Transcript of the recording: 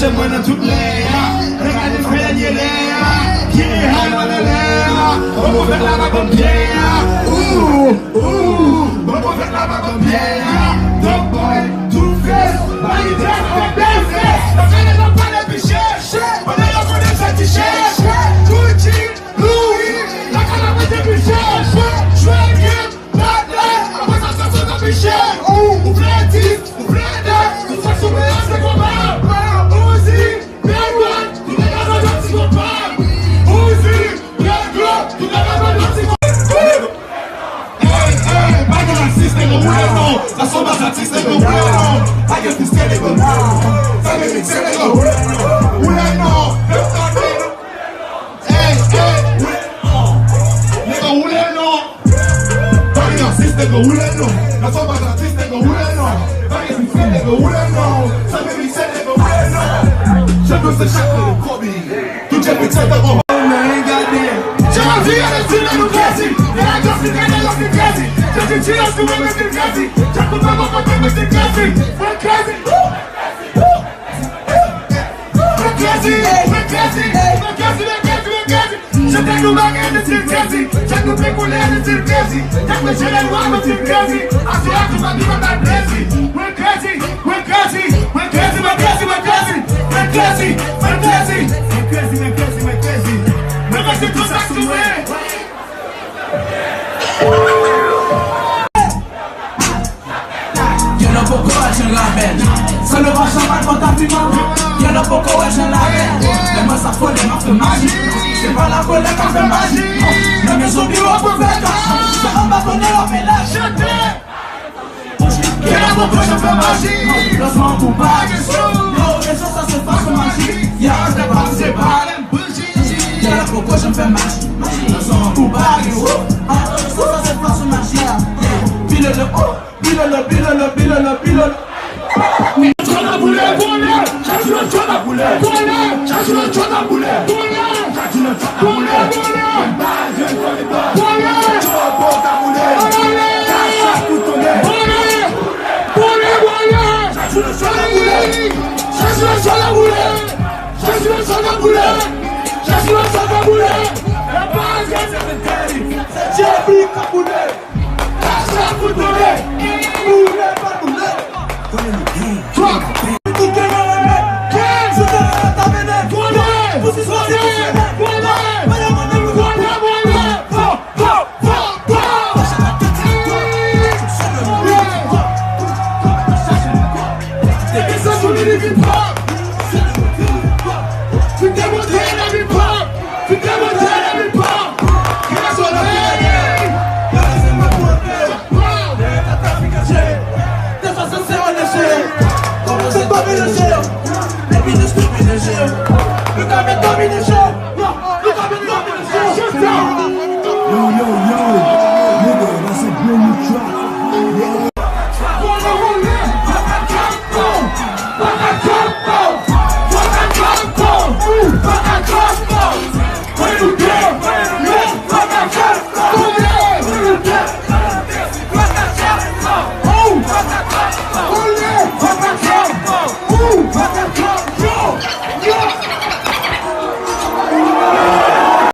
chercher moi dans toutes les regardez frère y est qui est high on the l'air on peut faire la bonne pierre on peut faire la bonne pierre donc boy tout fait pas y dire on est fait on est pas les bichets on est là pour les satisfaire tout Louis la canne de bichets jouer game pas là après ça ça ça bichets ou plaisir ou plaisir ou ça se met c'est combat Uzi Bienvenue tu n'as pas de petit combat Uzi Bienvenue tu n'as pas de petit combat hey pas de raciste no bueno la sombra raciste no bueno hay que ser no sabe que ser no bueno go bueno, la sopa racista go bueno, vaya mi fe go bueno, sabe mi ser go bueno. Je veux ce chaque de Kobe, tu te fais ça d'abord. J'ai envie de tirer le classique, et la classe qui gagne la plus classique. J'ai tiré sur le mec du classique, j'ai coupé mon côté mais c'est classique. We're classique, we're classique, we're classique, we're classique. Je t'ai nous baguette de tir classique, j'ai coupé couler de tir classique, j'ai fait les lois de tir classique, assis à tout ma vie dans ta classique. We're classique, we're classique, we're classique, we're classique, we're classique, we're classique, we're classique, we're classique, we're classique, we're classique. Mais restez tous à soulever. Yo no poco en la belle, solo va a llamar con ta piment. Yo no poco en la belle, les mains s'affolent, les mains font magie. C'est pas la folle qui fait magie. Les maisons bureaux pour faire ça. C'est un bâtonnet en ménage. Yo no poco je fais magie. Lancement pour pas de sous. Et ça se passe magie. Y'a un step up, c'est pas yo no poco je fais magie. Lancement pour pas de sous. Ça se passe magie. Pile le haut. Pile. Chana boule, chasse le chana boule, chasse le chana boule, chasse le chana boule, base boule, chopo ta boule, chasse tout tomber, chasse le chana boule, chasse le chana boule, chasse le chana boule, chasse le chana boule, la base c'est terrible, j'ai pris ta boule.